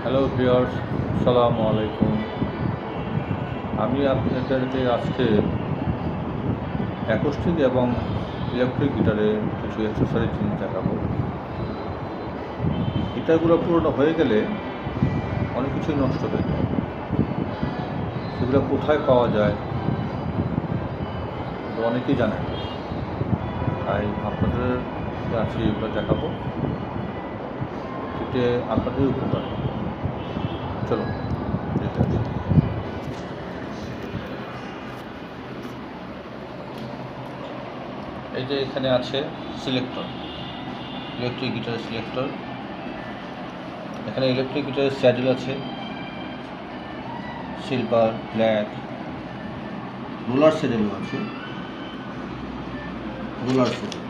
Hello viewers, আসসালামু আলাইকুম। আমি আপনাদেরকে আজকে অ্যাকোস্টিক এবং ইলেকট্রিক গিটারের কিছু অ্যাক্সেসরিজ জিনিস দেখাবো। গিটারগুলো পুরোনো হয়ে গেলে অনেক কিছুই নষ্ট হয়ে যায়। সেগুলো কোথায় পাওয়া যায় তো অনেকেই জানে না। তাই আপনাদের আজকে এগুলো দেখাবো, এতে আপনাদের উপকার। চলো দেখে আসি। এই যে এখানে আছে সিলেক্টর, ইলেকট্রিক গিটারের সিলেক্টর। এখানে ইলেকট্রিক গিটারের স্যাডেল আছে, সিলভার, ব্ল্যাক, রোলার স্যাডেলও আছে, রোলার স্যাডেল।